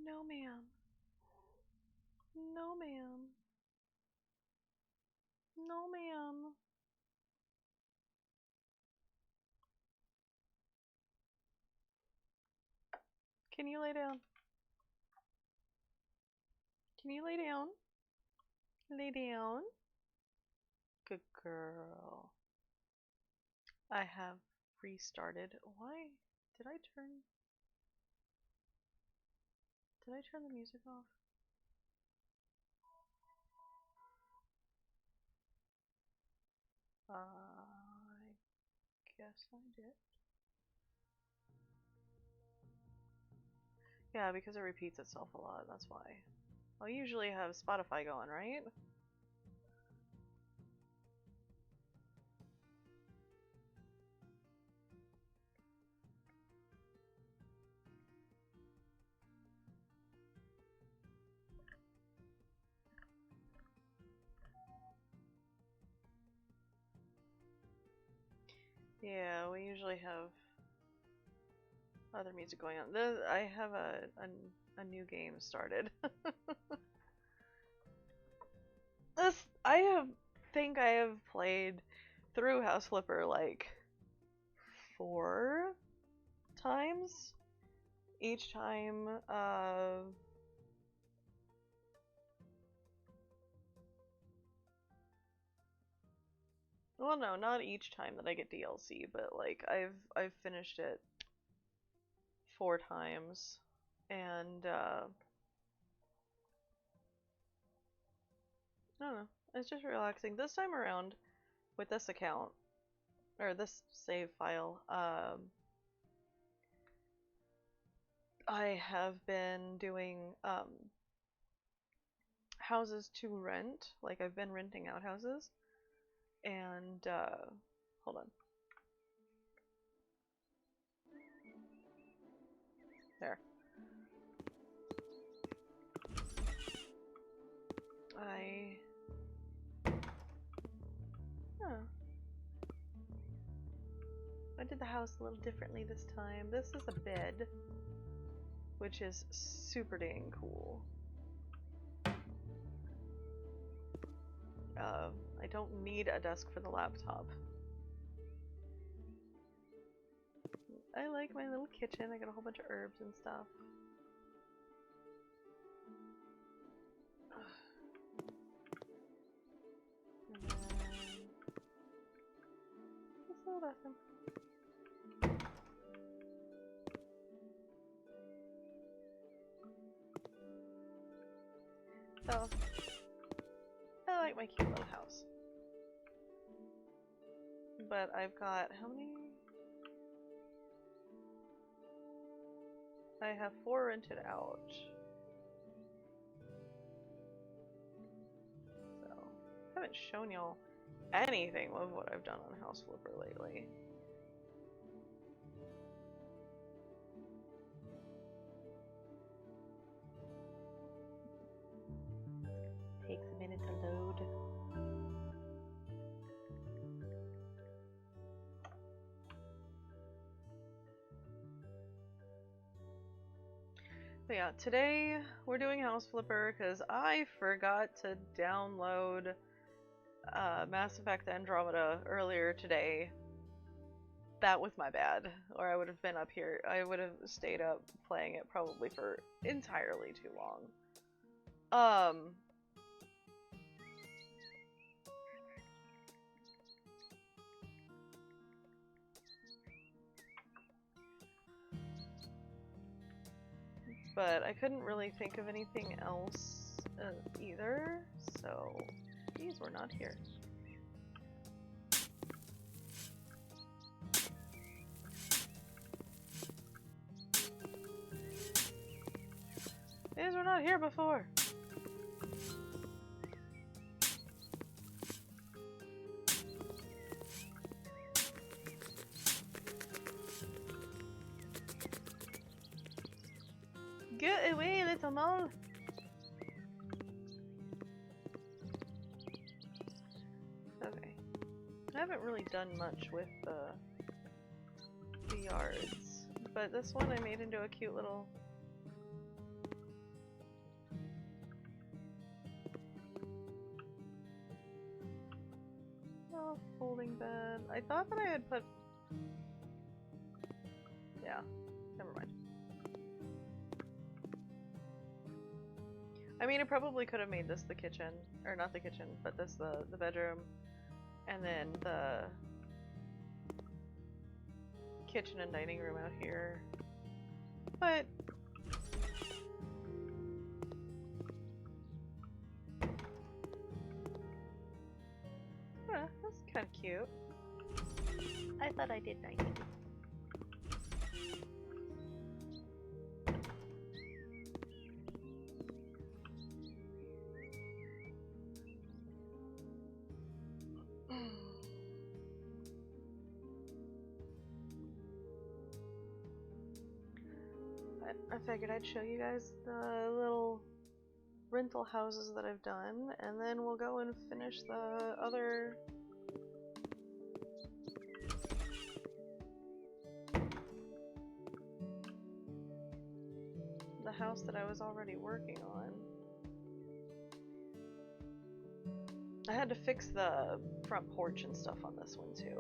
No, ma'am. No, ma'am. No, ma'am. Can you lay down? Can you lay down? Lay down. Good girl. I have restarted. Why did I turn the music off? I guess I did. Yeah, because it repeats itself a lot, that's why. I'll usually have Spotify going, right? Yeah, we usually have other music going on. I have a new game started. Think I have played through House Flipper like 4 times. Each time, well, no, not each time that I get DLC, but like I've finished it 4 times, and I don't know, it's just relaxing. This time around, with this account or this save file, I have been doing houses to rent. Like I've been renting out houses, and hold on. There. I did the house a little differently this time. This is a bed, which is super dang cool. I don't need a desk for the laptop. I like my little kitchen. I got a whole bunch of herbs and stuff. And then this little bathroom. So, I like my cute little house. But I've got, how many? I have 4 rented out. So, I haven't shown y'all anything of what I've done on House Flipper lately. Takes a minute to load. But yeah, today we're doing House Flipper because I forgot to download Mass Effect Andromeda earlier today. That was my bad, or I would have been up here. I would have stayed up playing it probably for entirely too long. But I couldn't really think of anything else either, so these were not here. These were not here before. Get away, little mole! Okay. I haven't really done much with the yards, but this one I made into a cute little saw a folding bed. I thought that I had put... Yeah, never mind. I mean, I probably could have made this the kitchen, or not the kitchen, but this the bedroom, and then the kitchen and dining room out here. But that's kind of cute. I thought I did nice. I figured I'd show you guys the little rental houses that I've done, and then we'll go and finish the other house that I was already working on. I had to fix the front porch and stuff on this one too.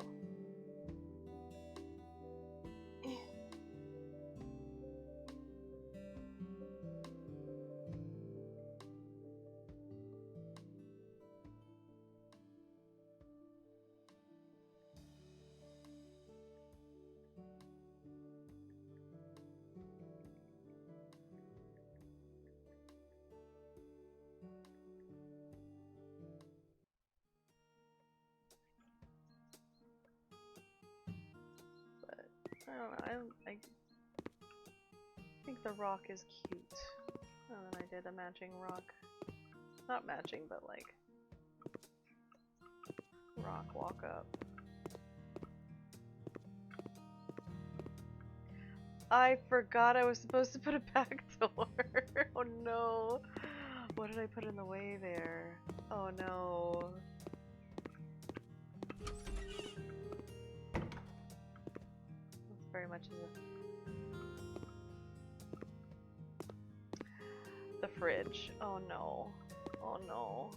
I don't know, I think the rock is cute. And then I did a matching rock. Not matching, but like rock walk up. I forgot I was supposed to put a back door. Oh no. What did I put in the way there? Oh no. Very much in the fridge. Oh no. Oh no.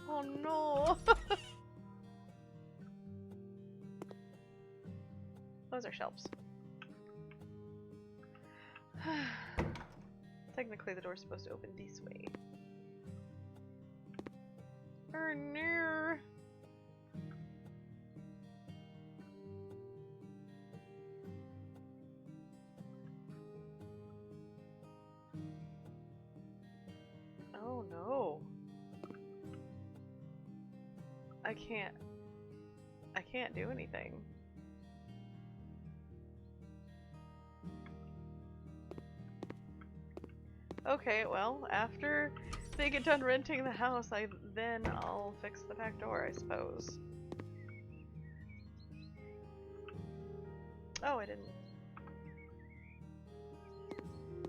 Oh no. Those are shelves. Technically the door's supposed to open this way. Oh no. Oh no. I can't do anything. Okay, well, after they get done renting the house, then I'll fix the back door, I suppose. Oh, I didn't.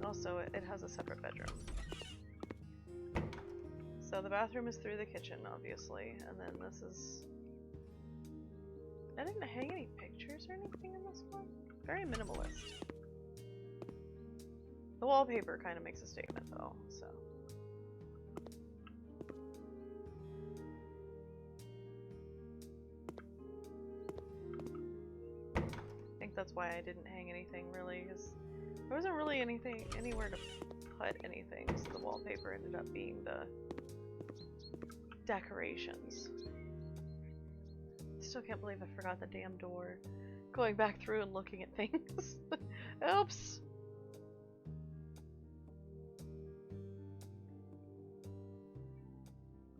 Also, it has a separate bedroom. So the bathroom is through the kitchen, obviously, and then this is... I didn't hang any pictures or anything in this one. Very minimalist. The wallpaper kind of makes a statement, though, so... I think that's why I didn't hang anything, really, because there wasn't really anywhere to put anything, so the wallpaper ended up being the decorations. Still can't believe I forgot the damn door. Going back through and looking at things. Oops!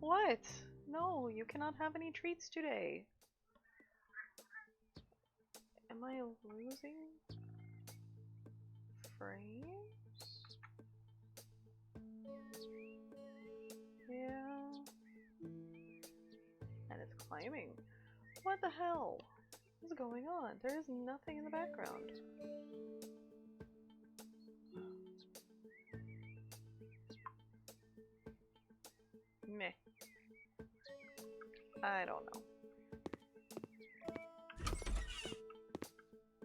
What? No, you cannot have any treats today. Am I losing frames? Yeah. And it's climbing. What the hell? What's going on? There is nothing in the background. Meh. I don't know.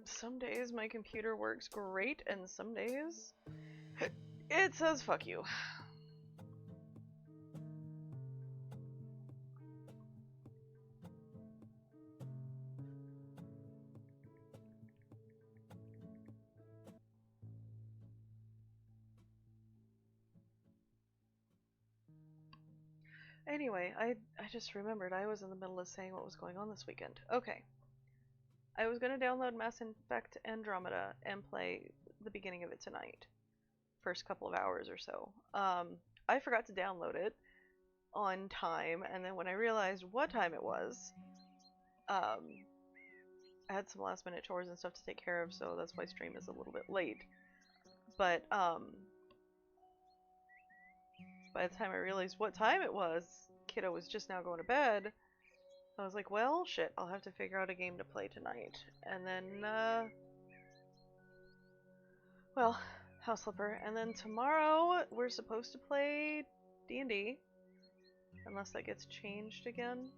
Some days my computer works great, and some days it says fuck you. Anyway, I just remembered I was in the middle of saying what was going on this weekend. Okay. I was going to download Mass Effect Andromeda and play the beginning of it tonight. First couple of hours or so. I forgot to download it on time, and then when I realized what time it was, I had some last minute chores and stuff to take care of, so that's why stream is a little bit late. But by the time I realized what time it was, kiddo was just now going to bed. I was like, well, shit, I'll have to figure out a game to play tonight. And then, well, House Flipper. And then tomorrow, we're supposed to play D&D. Unless that gets changed again.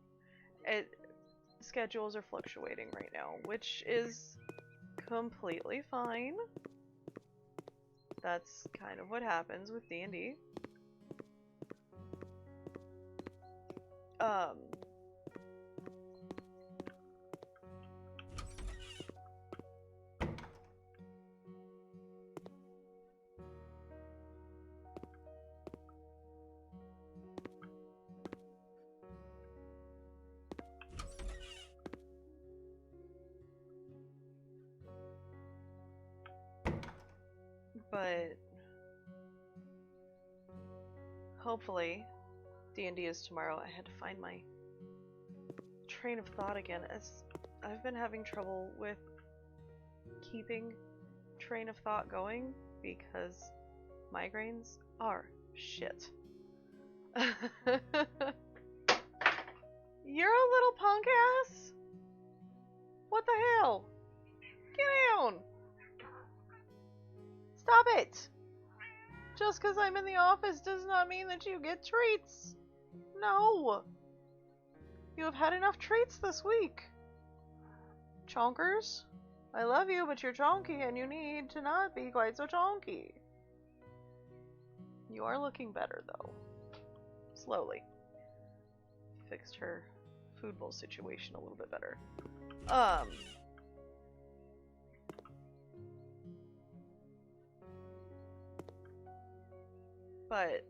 Schedules are fluctuating right now, which is completely fine. That's kind of what happens with D&D. But hopefully D&D is tomorrow. I had to find my train of thought again, as I've been having trouble with keeping train of thought going because migraines are shit. You're a little punk ass? What the hell? Get down! Stop it! Just because I'm in the office does not mean that you get treats. No! You have had enough treats this week. Chonkers, I love you, but you're chonky and you need to not be quite so chonky. You are looking better, though. Slowly. Fixed her food bowl situation a little bit better. But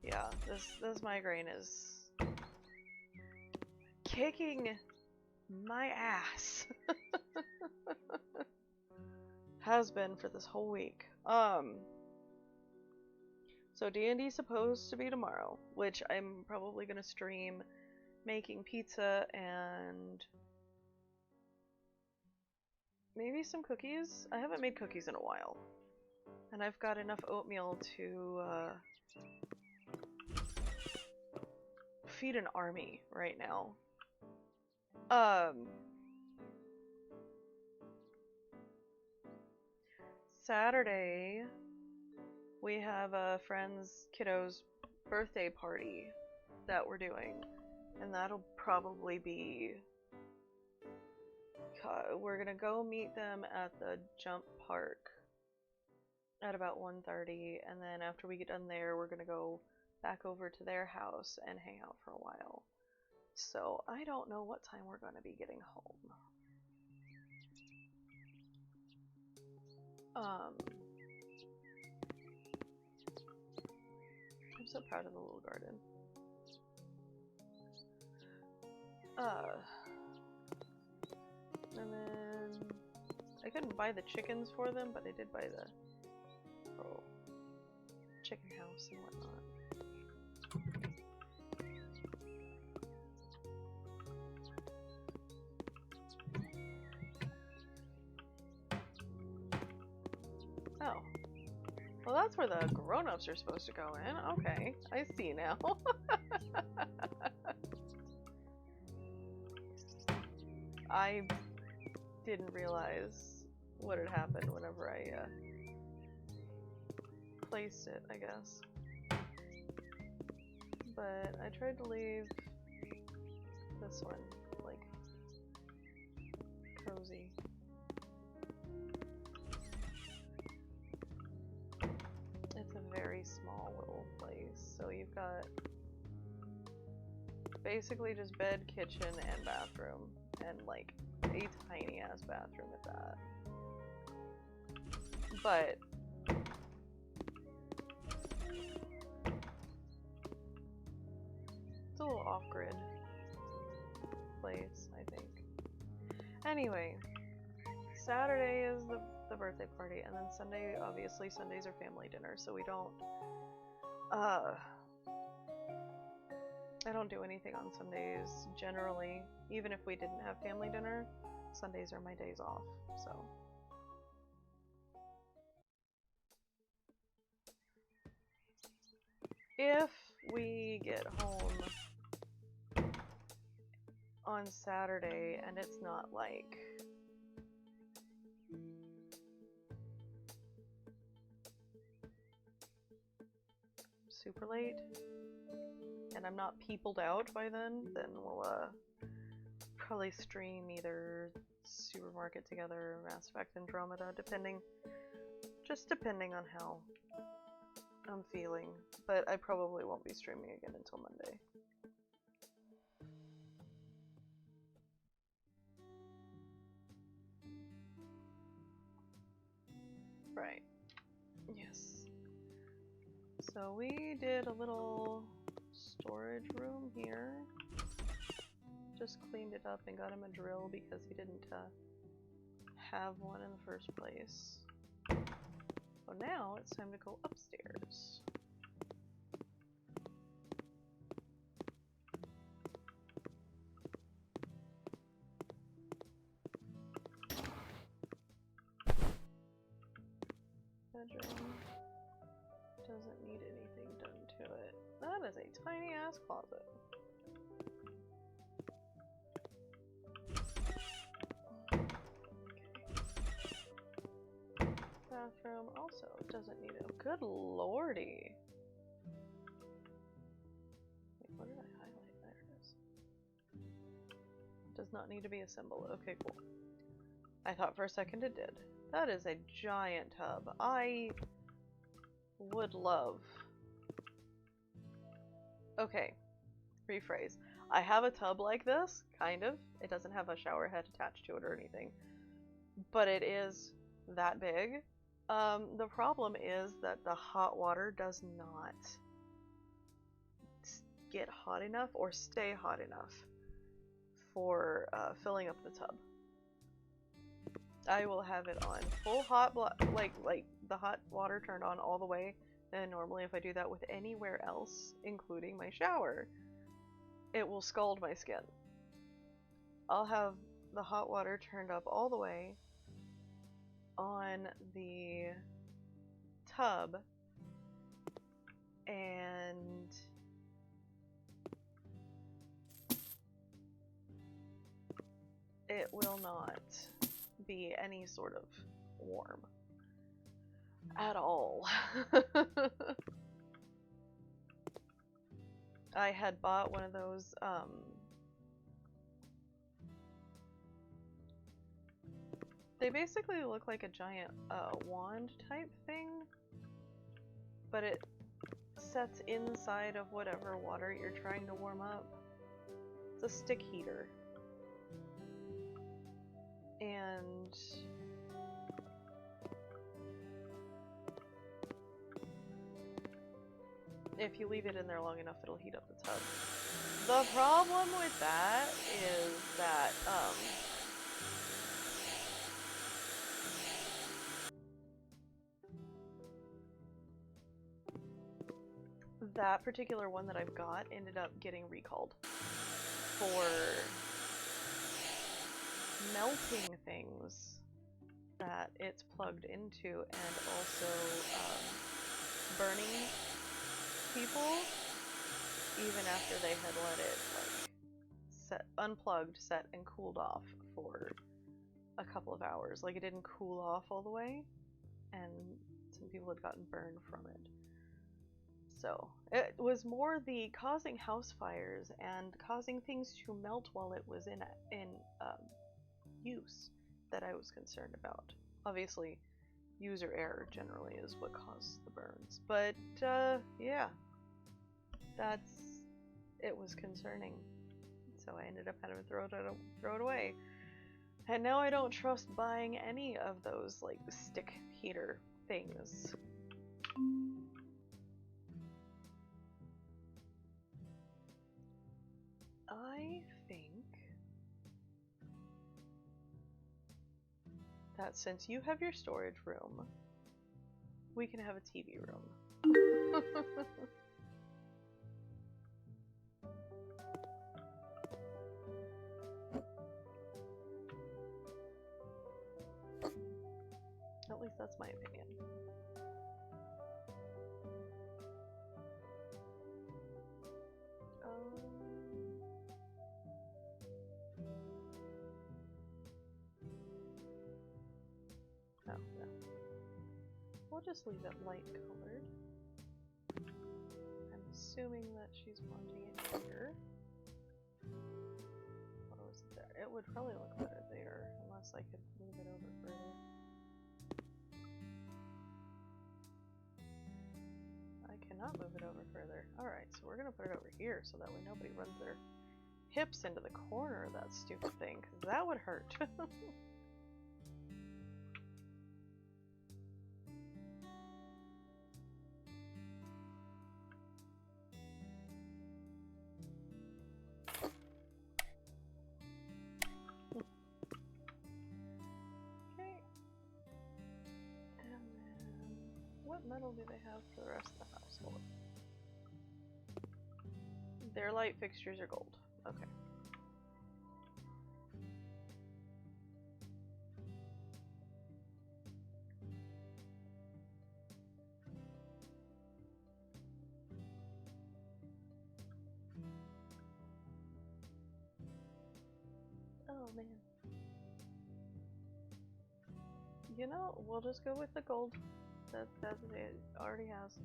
yeah, this migraine is kicking my ass. Has been for this whole week. So D&D supposed to be tomorrow, which I'm probably gonna stream making pizza and maybe some cookies. I haven't made cookies in a while, and I've got enough oatmeal to feed an army right now. Saturday, we have a friend's kiddo's birthday party that we're doing, and that'll probably be... We're gonna go meet them at the jump park at about 1:30, and then after we get done there, we're gonna go back over to their house and hang out for a while. So I don't know what time we're gonna be getting home. I'm so proud of the little garden. And then I couldn't buy the chickens for them, but I did buy the chicken house and whatnot. Oh. Well, that's where the grown-ups are supposed to go in. Okay, I see now. I didn't realize what had happened whenever I placed it, I guess. But I tried to leave this one, like, cozy. It's a very small little place, so you've got basically just bed, kitchen, and bathroom, and like a tiny ass bathroom at that. But It's a little off-grid place, I think. Anyway, Saturday is the birthday party, and then Sunday, obviously Sundays are family dinner, so we don't, I don't do anything on Sundays, generally. Even if we didn't have family dinner, Sundays are my days off, so. If we get home on Saturday and it's not like super late and I'm not peopled out by then we'll probably stream either Supermarket Together or Mass Effect Andromeda, depending on how I'm feeling, but I probably won't be streaming again until Monday. Right. Yes. So we did a little storage room here. Just cleaned it up and got him a drill because he didn't have one in the first place. So now it's time to go upstairs. Bedroom doesn't need anything done to it. That is a tiny ass closet. Bathroom also doesn't need it. Good lordy. Wait, what did I highlight? There it is. Does not need to be a symbol. Okay, cool. I thought for a second it did. That is a giant tub. I would love... Okay, rephrase. I have a tub like this, kind of. It doesn't have a shower head attached to it or anything. But it is that big. The problem is that the hot water does not get hot enough or stay hot enough for filling up the tub. I will have it on full hot, like the hot water turned on all the way, and normally if I do that with anywhere else, including my shower, it will scald my skin. I'll have the hot water turned up all the way on the tub, and it will not be any sort of warm at all. I had bought one of those they basically look like a giant wand type thing, but it sets inside of whatever water you're trying to warm up. It's a stick heater. And if you leave it in there long enough, it'll heat up the tub. The problem with that is that that particular one that I've got ended up getting recalled for melting things that it's plugged into, and also burning people even after they had let it like unplugged, set, and cooled off for a couple of hours. Like, it didn't cool off all the way, and some people had gotten burned from it. So it was more the causing house fires and causing things to melt while it was in use that I was concerned about. Obviously, user error generally is what causes the burns, but yeah, it was concerning. So I ended up having to throw it away, and now I don't trust buying any of those like stick heater things. I think that since you have your storage room, we can have a TV room. At least that's my opinion. Oh, no. We'll just leave it light colored. I'm assuming that she's wanting it here. Or was it there? It would probably look better there, unless I could move it over further. I cannot move it over further. Alright, so we're gonna put it over here so that way nobody runs their hips into the corner of that stupid thing, because that would hurt. What metal do they have for the rest of the household? Their light fixtures are gold. Okay. Oh man. You know, we'll just go with the gold. That it already has.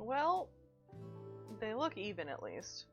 Well, they look even at least.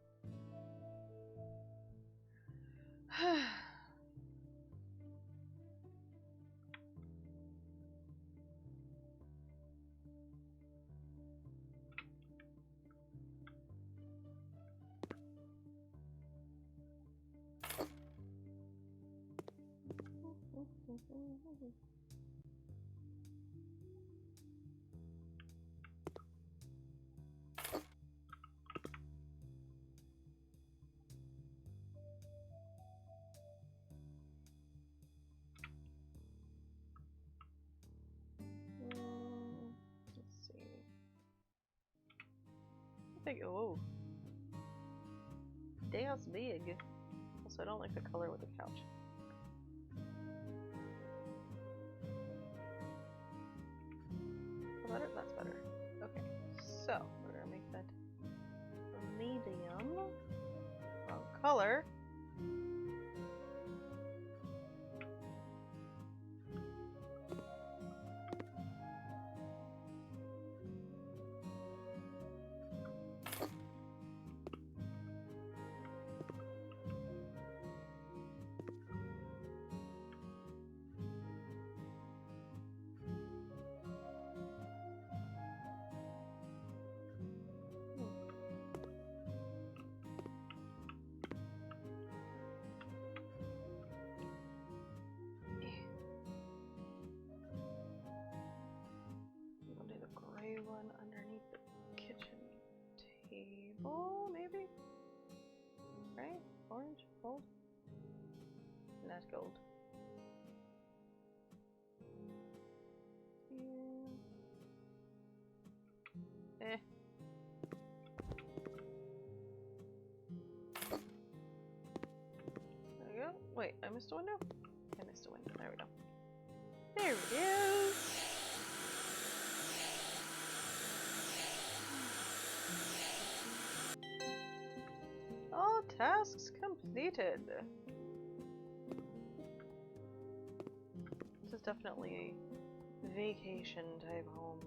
Oh, that's big. Also, I don't like the color with the couch. Better? That's better. Okay, so we're gonna make that medium. Wrong color. One underneath the kitchen table, maybe? Right? Orange? Gold? Not gold. Yeah. Eh. There we go. Wait, I missed a window? I missed a window. There we go. There it is! All tasks completed. This is definitely a vacation type home.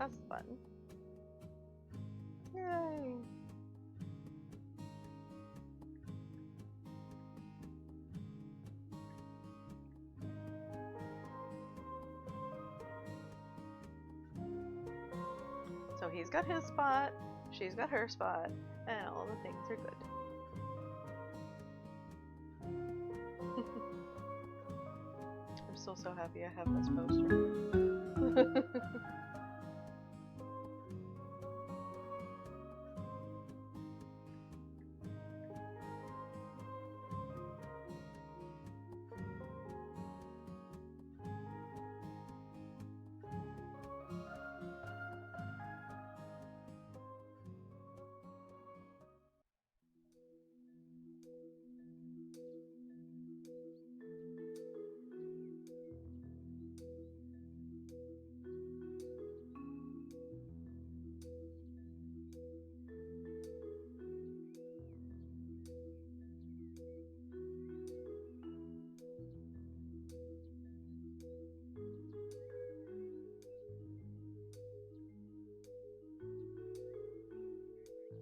That's the button. Yay! So he's got his spot, she's got her spot, and all the things are good. I'm still so happy I have this poster.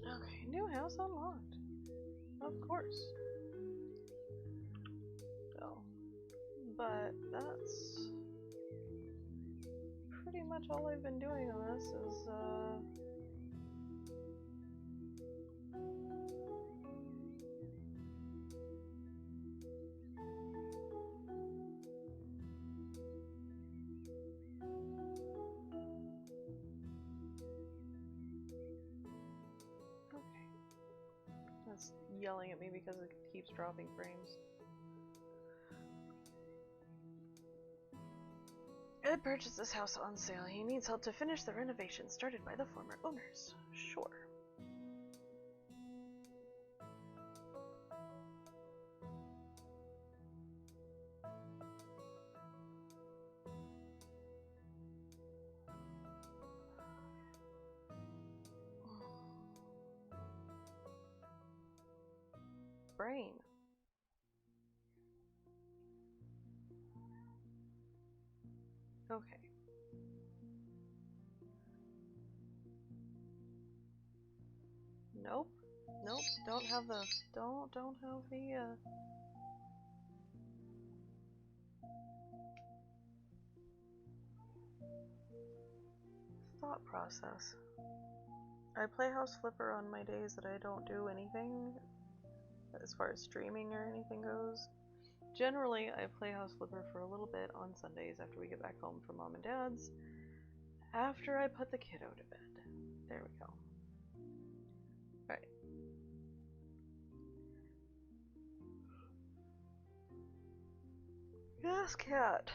Okay, new house unlocked. Of course. So, but that's pretty much all I've been doing on this is, It's yelling at me because it keeps dropping frames. Ed purchased this house on sale. He needs help to finish the renovation started by the former owners. Sure. Brain. Okay. Nope. Nope. Don't have the thought process. I play House Flipper on my days that I don't do anything as far as streaming or anything goes. Generally, I play House Flipper for a little bit on Sundays after we get back home from Mom and Dad's, after I put the kiddo to bed. There we go. Alright. Yes, cat.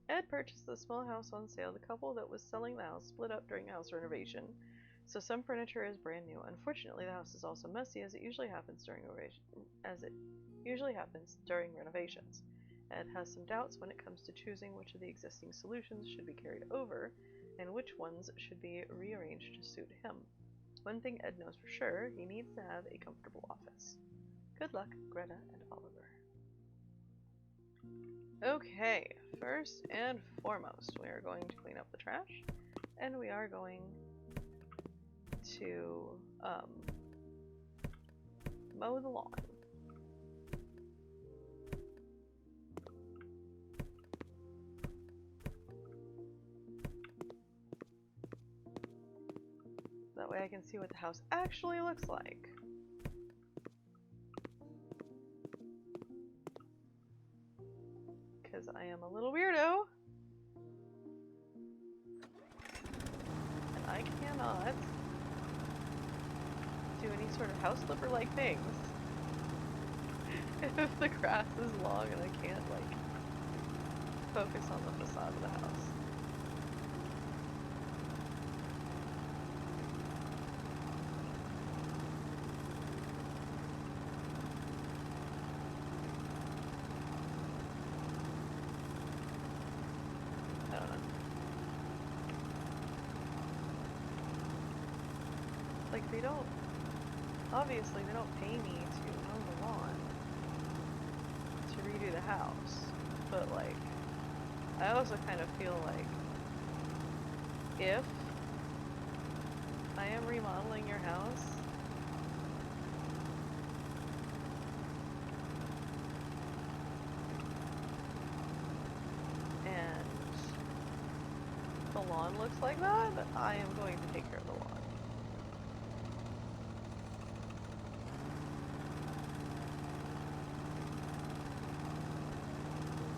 Ed purchased the small house on sale. The couple that was selling the house split up during house renovation, so some furniture is brand new. Unfortunately, the house is also messy, as it usually happens during renovations. Ed has some doubts when it comes to choosing which of the existing solutions should be carried over and which ones should be rearranged to suit him. One thing Ed knows for sure, he needs to have a comfortable office. Good luck, Greta and Oliver. Okay, first and foremost, we are going to clean up the trash, and we are going to mow the lawn. That way I can see what the house actually looks like. Because I am a little weirdo. And I cannot do any sort of house flipper-like things if the grass is long and I can't, like, focus on the facade of the house. I don't know. Like, they don't, obviously they don't pay me to mow the lawn to redo the house, but like, I also kind of feel like if I am remodeling your house, and the lawn looks like that, I am going to take care of the lawn.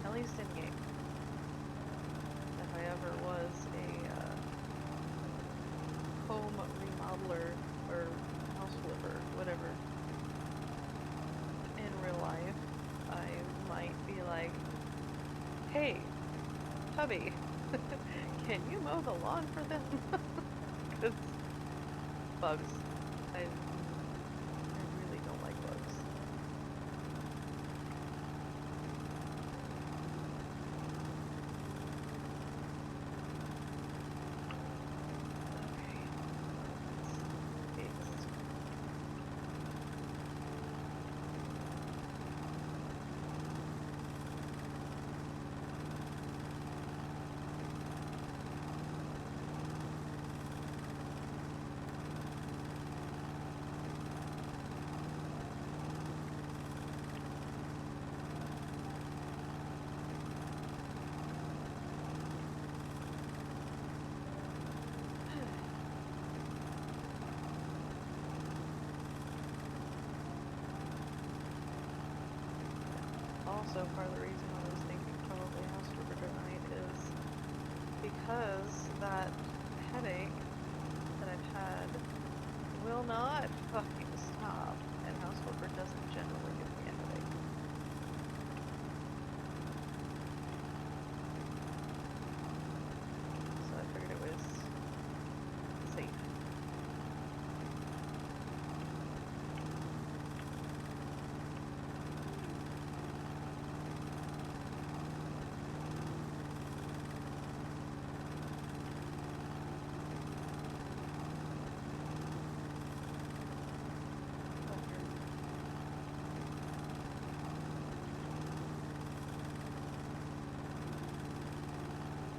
At least in game. If I ever was a home remodeler or house flipper, whatever, in real life, I might be like, hey, hubby, can you mow the lawn for them? Because bugs. I really don't like bugs. Okay, that's fixed. Also, part of the reason I was thinking probably house flipper tonight is because that headache that I've had will not fucking stop, and house flipper doesn't generally give me a headache. So I figured it was safe.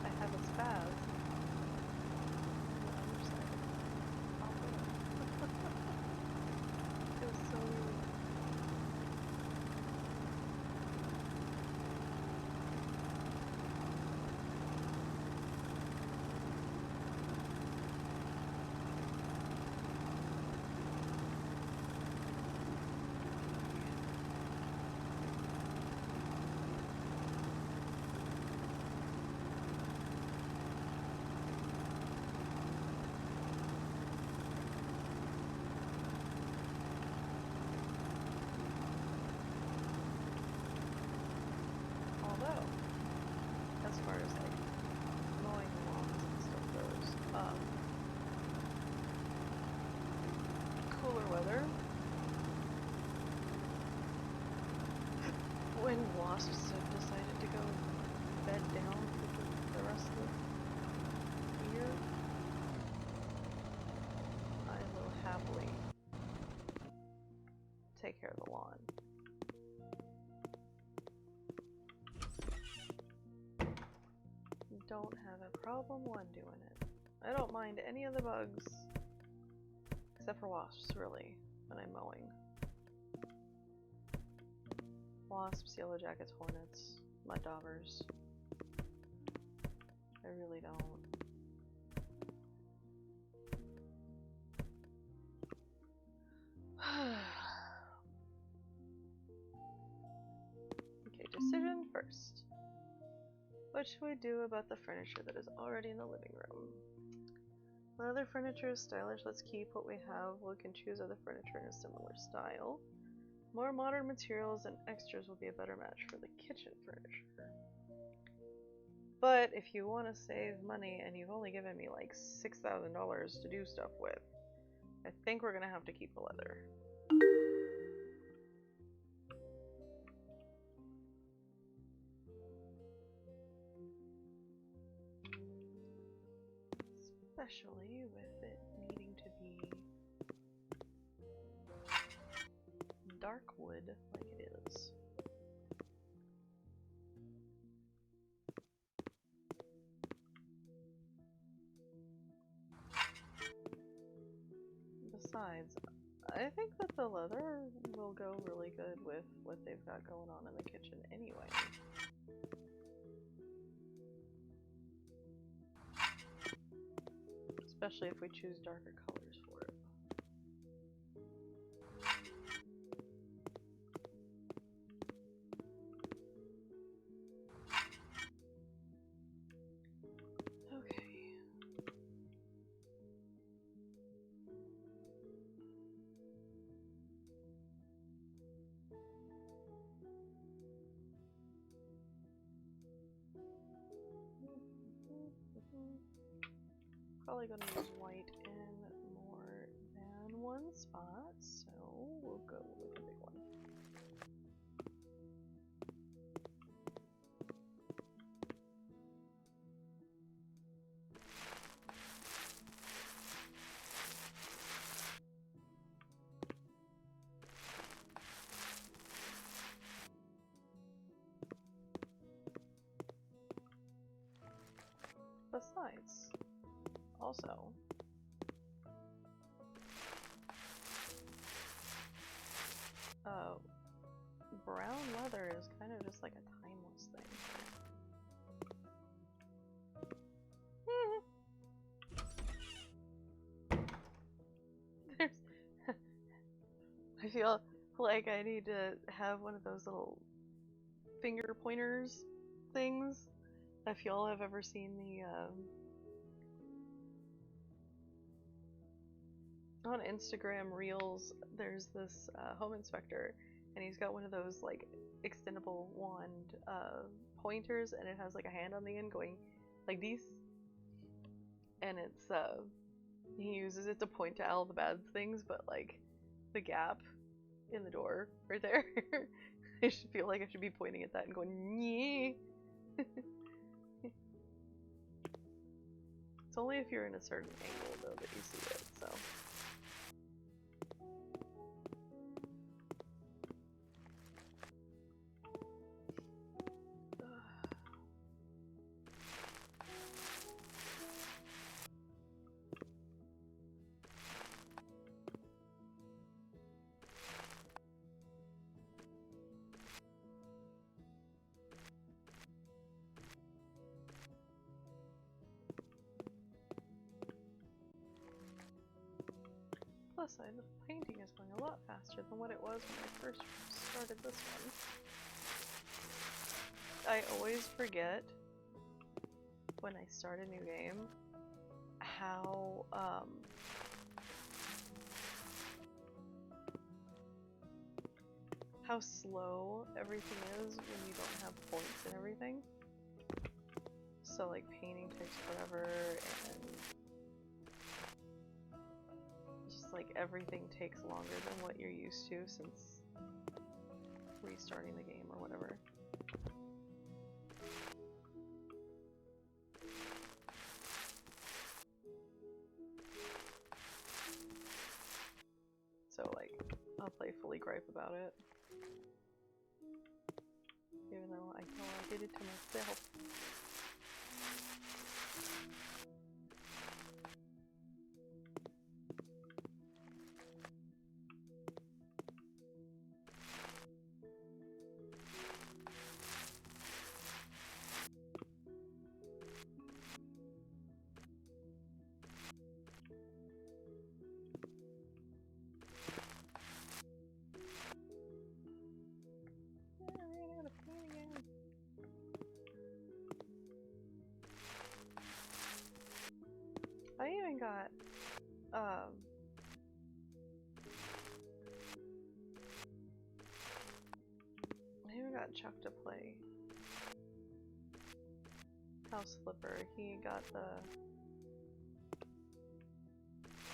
I have a spaz on the underside of my collar. Feels so weird. Although, as far as like mowing lawns and stuff goes, cooler weather, when wasps have decided to go bed down for the rest of the year, I will happily take care of the lawn. Don't have a problem one doing it. I don't mind any of the bugs, except for wasps, really, when I'm mowing. Wasps, yellow jackets, hornets, mud daubers. I really don't. Okay, decision first. What should we do about the furniture that is already in the living room? When other furniture is stylish, let's keep what we have. We can choose other furniture in a similar style. More modern materials and extras will be a better match for the kitchen furniture. But if you want to save money and you've only given me like $6,000 to do stuff with, I think we're gonna have to keep the leather. Especially with it needing to be dark wood like it is. Besides, I think that the leather will go really good with what they've got going on in the kitchen anyway. Especially if we choose darker colors for it. Okay. Probably gonna use white in more than one spot, so we'll go with the big one. Besides, also, brown leather is kind of just like a timeless thing. There's I feel like I need to have one of those little finger pointers things. If y'all have ever seen the on Instagram Reels, there's this home inspector, and he's got one of those like extendable wand pointers, and it has like a hand on the end going like these, and it's he uses it to point to all the bad things, but like the gap in the door right there. I should feel like I should be pointing at that and going, "Nyeh." It's only if you're in a certain angle though that you see it, so. Plus, the painting is going a lot faster than what it was when I first started this one. I always forget when I start a new game how slow everything is when you don't have points and everything. So like painting takes forever, and just like everything takes longer than what you're used to since restarting the game or whatever. So like, I'll playfully gripe about it. Even though I know I did it to myself. I even got, Chuck to play House Flipper. He got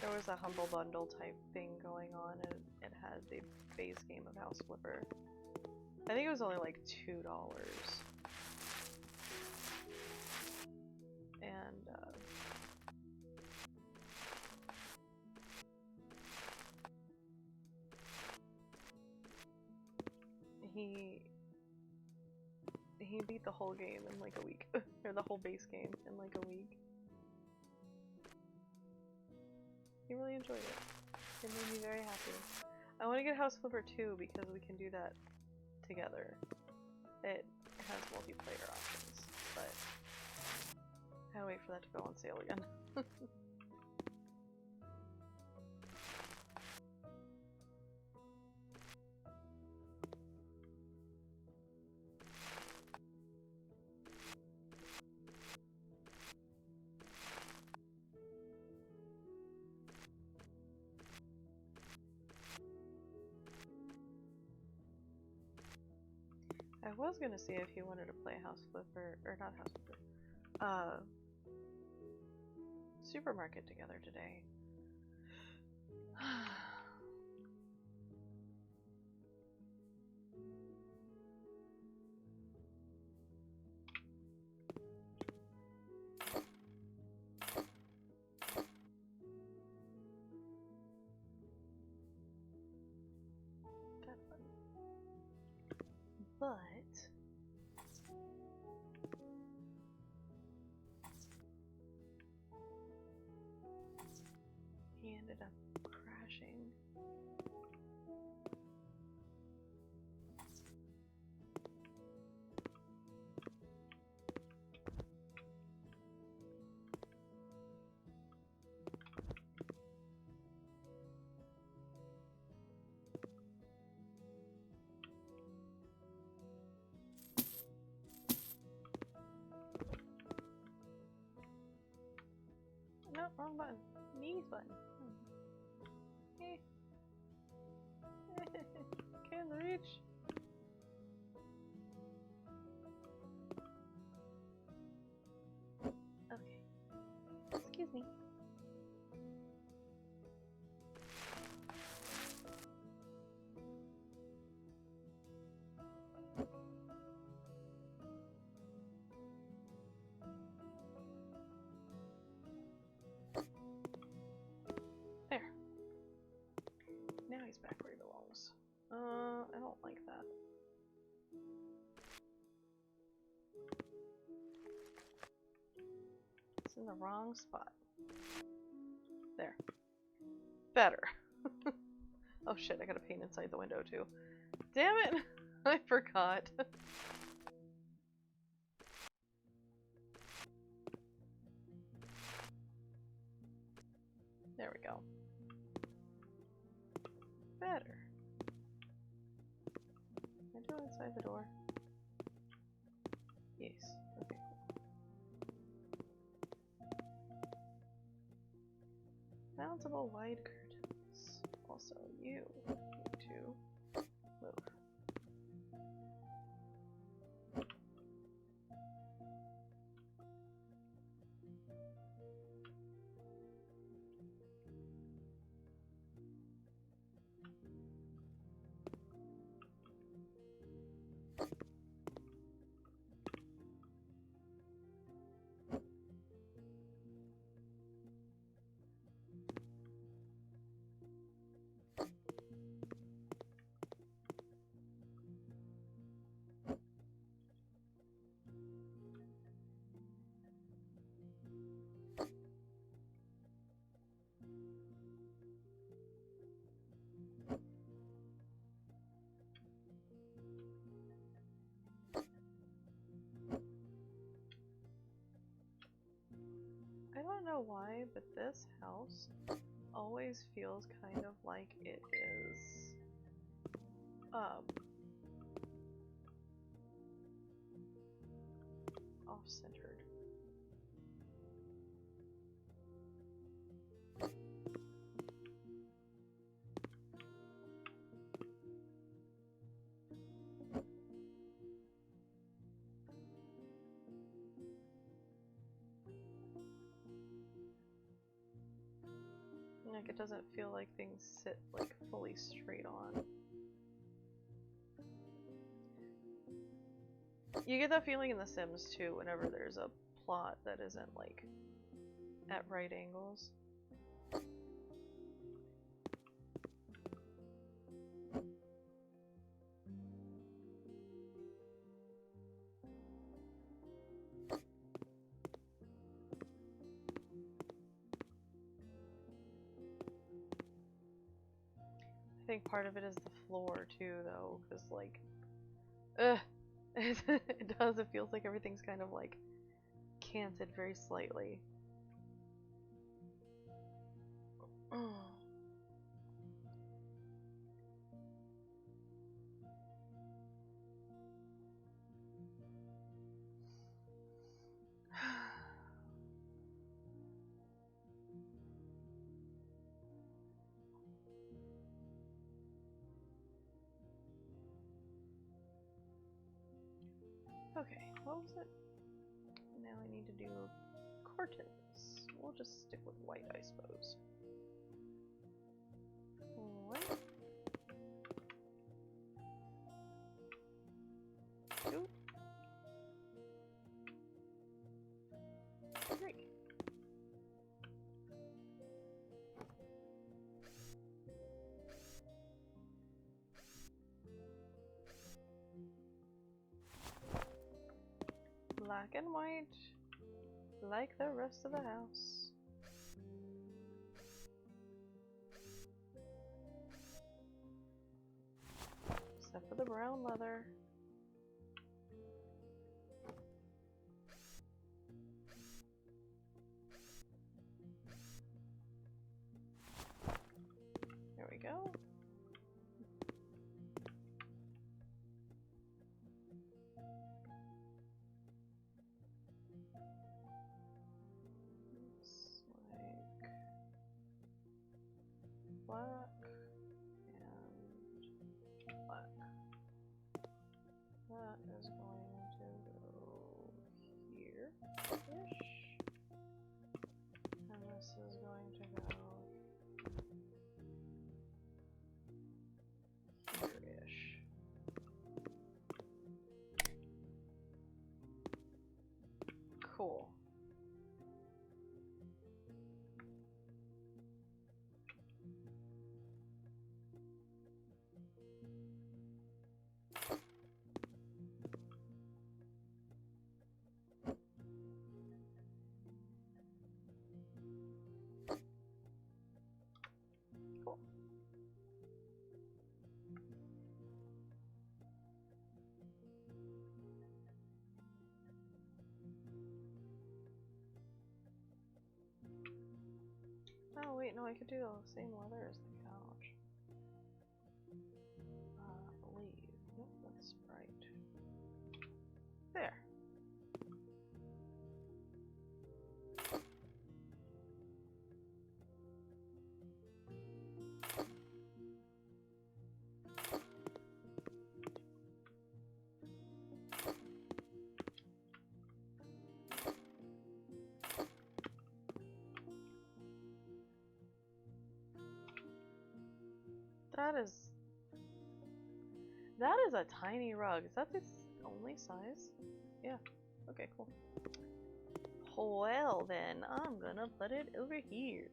there was a Humble Bundle type thing going on, and it had the base game of House Flipper. I think it was only like $2. And, he beat the whole game in like a week, or the whole base game in like a week. He really enjoyed it. It made me very happy. I want to get House Flipper 2 because we can do that together. It has multiplayer options, but I gotta wait for that to go on sale again. I was gonna see if he wanted to play House Flipper, or not House Flipper, Supermarket together today. That one. But he ended up crashing. No, wrong button. Knees button. Can't reach. Okay. Excuse me. There. Now he's back where he belongs. I don't like that. It's in the wrong spot. There. Better. Oh shit, I gotta paint inside the window too. Damn it! I forgot. There we go. Better. Can I do it inside the door? Yes. Okay. Mountable wide curtains. Also, you need to move. I don't know why, but this house always feels kind of like it is off-centered. Like, it doesn't feel like things sit like fully straight on. You get that feeling in The Sims too, whenever there's a plot that isn't like at right angles. think part of it is the floor too, though, because like, ugh, it does. It feels like everything's kind of like canted very slightly. Okay, what was it? Now I need to do curtains. We'll just stick with white, I suppose. White. 2. 3. Black and white, like the rest of the house. Except for the brown leather. There we go. Black and black. That is going to go here-ish. And this is going to go here-ish. Cool. Oh wait, no, I could do the same leather as the couch. Leave. Nope, that's right. There. That is a tiny rug. Is that its only size? Yeah. Okay, cool. Well then, I'm gonna put it over here.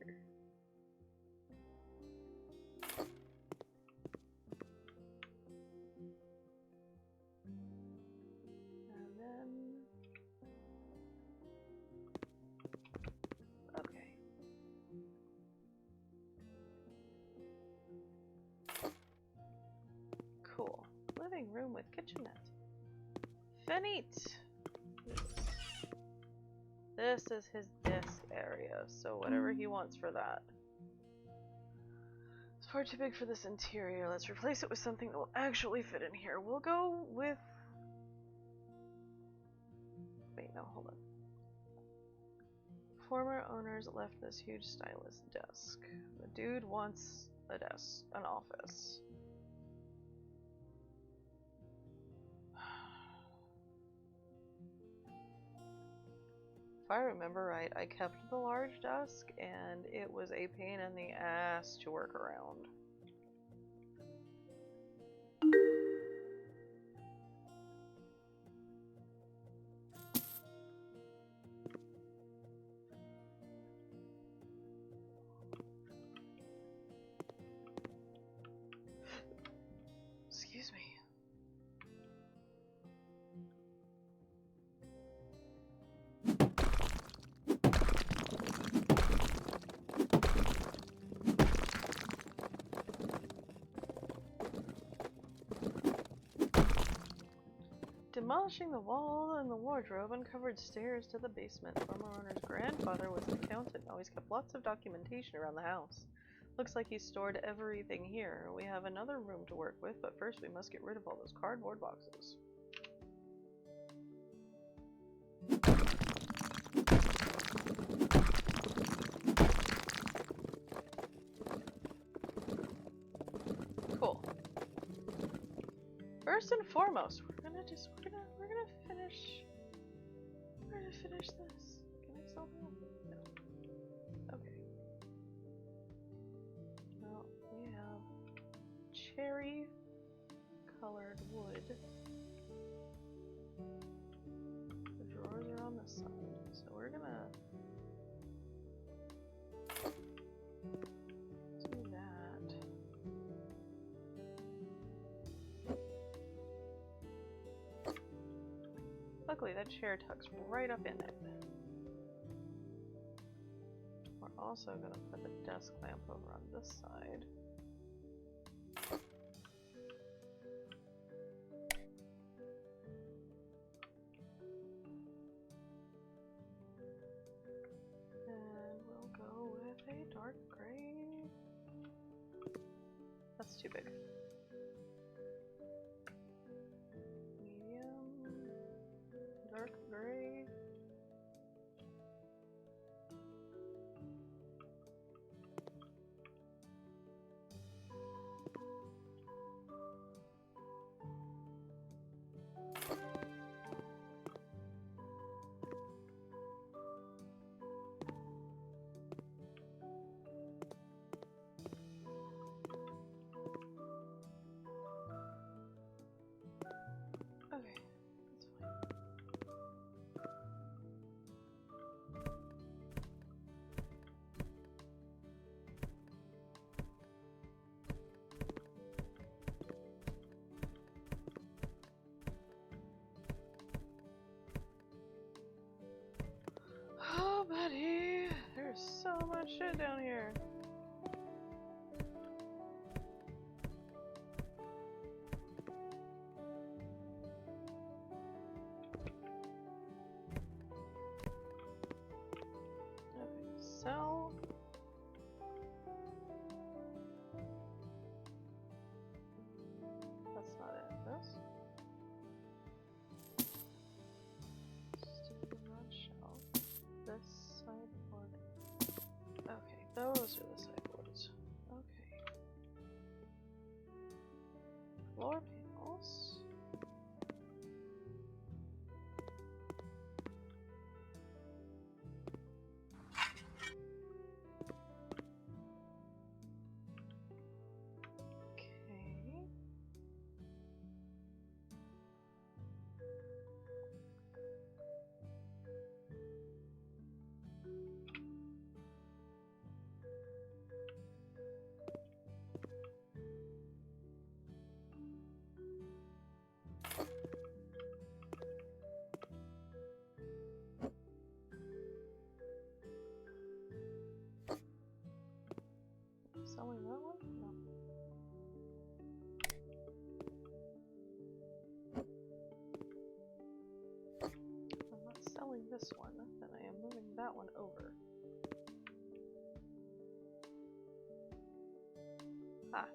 And then... okay. Cool. Living room with kitchenette. Finite! This is his desk area, so whatever he wants for that. It's far too big for this interior. Let's replace it with something that will actually fit in here. We'll go with... wait, no, hold on. Former owners left this huge stylus desk. The dude wants a desk, an office. If I remember right, I kept the large desk, and it was a pain in the ass to work around. Excuse me. Demolishing the wall and the wardrobe uncovered stairs to the basement. Former owner's grandfather was an accountant and always kept lots of documentation around the house. Looks like he stored everything here. We have another room to work with, but first we must get rid of all those cardboard boxes. Cool. First and foremost, we're gonna finish this. Can I sell that? No. Okay. Well, we have cherry colored wood. The drawers are on the side, so we're gonna do that. Luckily, that chair tucks right up in it. We're also going to put the desk lamp over on this side. And we'll go with a dark gray. That's too big. Dark gray. Okay, that's fine. Oh, buddy, there's so much shit down here. Okay, so that's not it. This. Stupid rod shelf. This sideboard. Okay, those are the sideboards. Okay. Floor panels. Okay. Selling that one? No. I'm not selling this one, then I am moving that one over. Ah.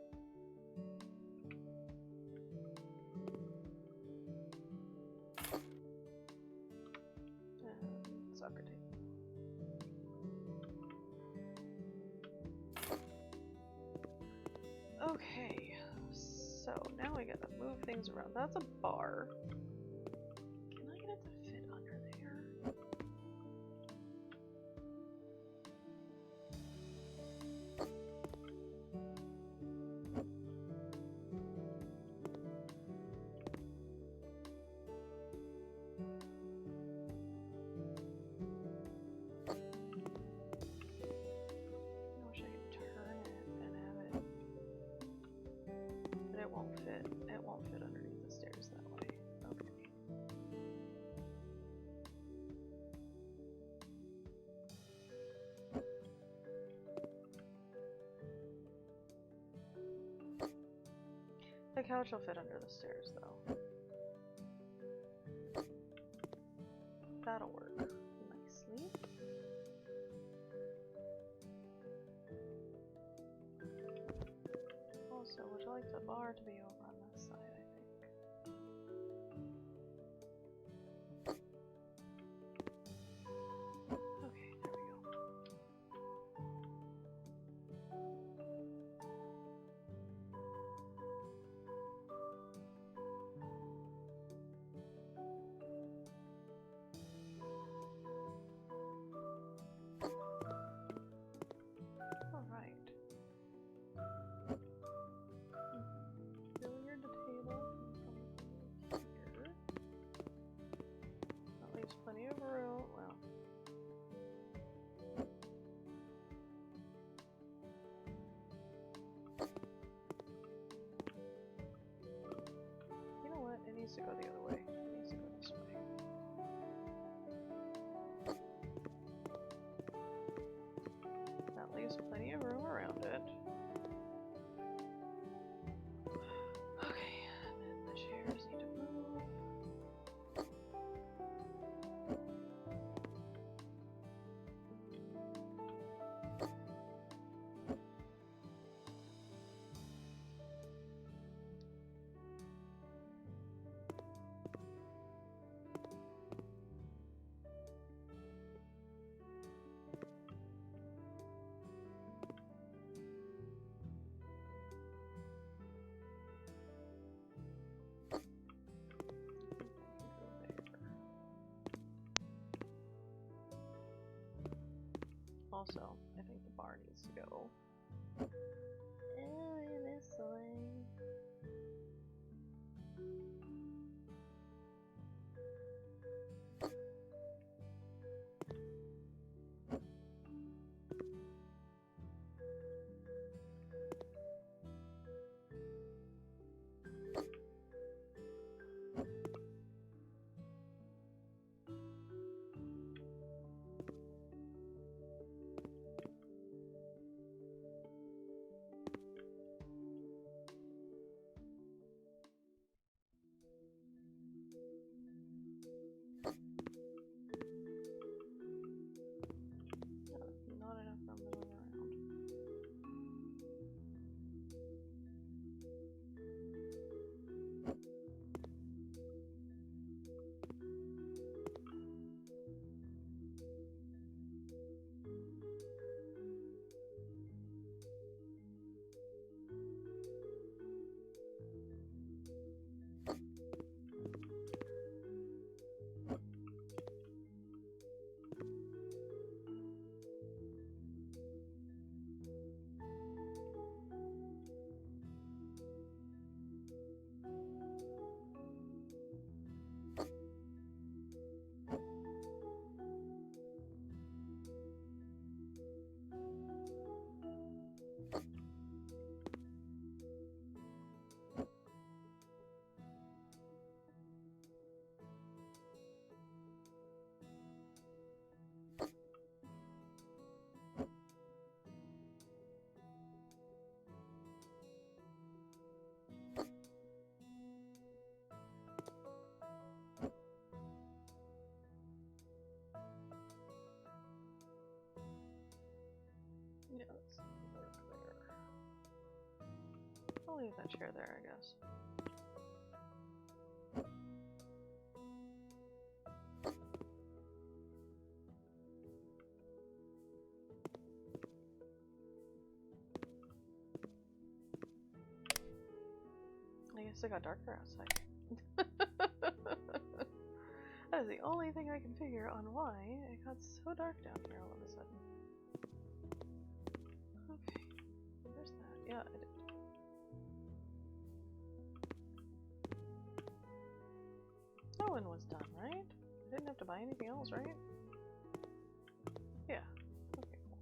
And soccer tape. Okay, so now we gotta move things around. That's a bar. Can I get it to fit under there? I wish I could turn it and have it. But it won't fit. It won't fit underneath the stairs that way. Okay. The couch will fit under the stairs though. that'll work nicely. Also, would you like the bar to be over on this side, I think? Okay, there we go. Alright. Billiard table from here. That leaves plenty of room. Well, you know what? It needs to go the other way. It needs to go this way. That leaves plenty of room around it. Okay, and then the chairs need to move. Also, I think the bar needs to go this way. Not enough room to move around. Yeah, let's work there. I'll leave that chair there, I guess. I guess it got darker outside. That is the only thing I can figure on why it got so dark down here all of a sudden. Okay, where's that? Yeah, I did. That one was done, right? I didn't have to buy anything else, right? Yeah. Okay, cool.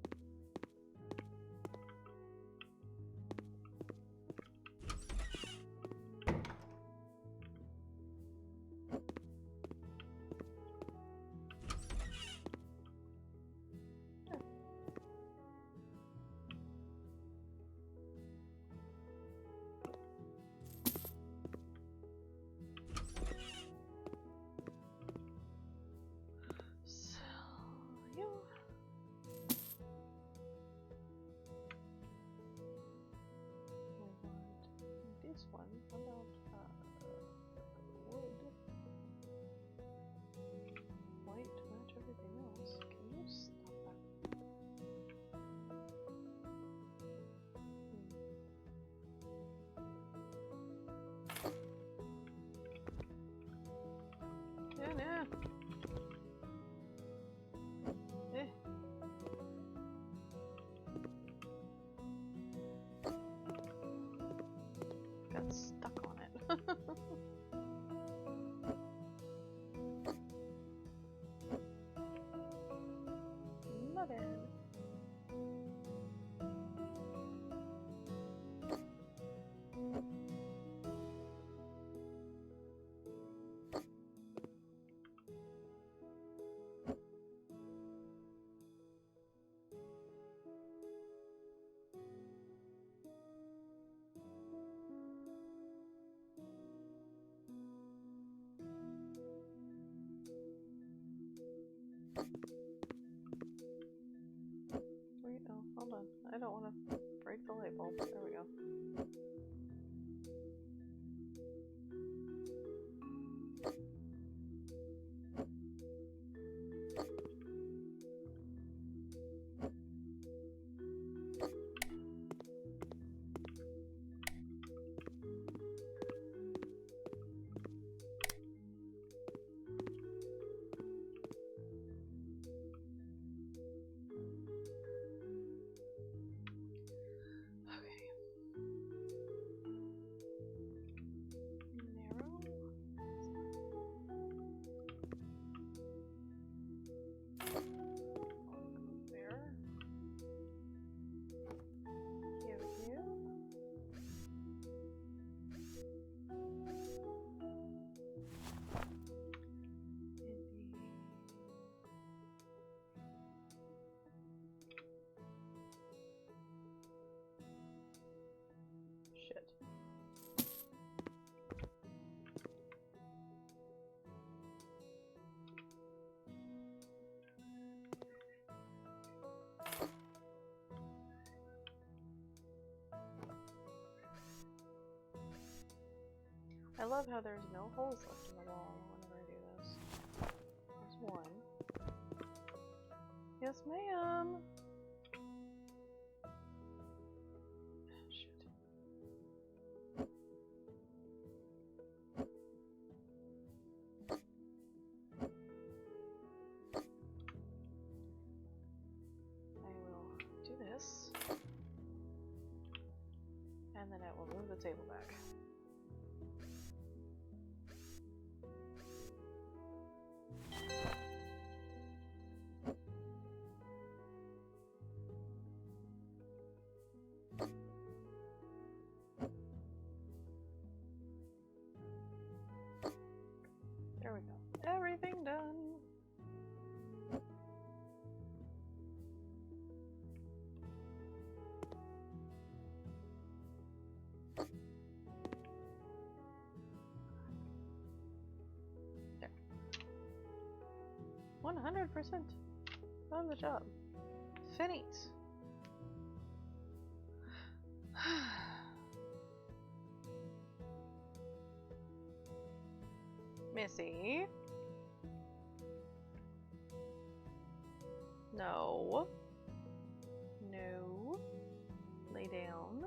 My bad. Wait, oh, hold on. I don't want to break the light bulb. There we go. Shit. I love how there's no holes left in the wall whenever I do this. There's one. Yes, ma'am! Shit. I will do this. And then I will move the table back. There we go. Everything done. There. 100% on the job. Finite. Missy? No. No. Lay down.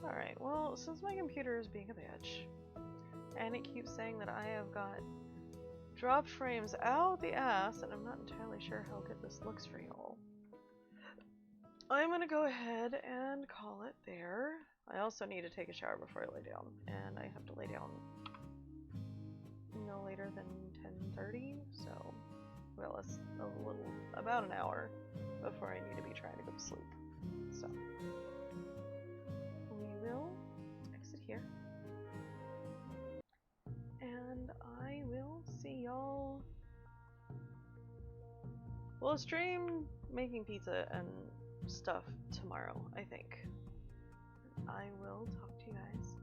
Alright, well, since my computer is being a bitch, and it keeps saying that I have got dropped frames out the ass, and I'm not entirely sure how good this looks for y'all, I'm gonna go ahead and call it there. I also need to take a shower before I lay down, and I have to lay down no later than 10:30, so, well, it's about an hour before I need to be trying to go to sleep. So, we will exit here, and I will see y'all. We'll stream making pizza and stuff tomorrow, I think. I will talk to you guys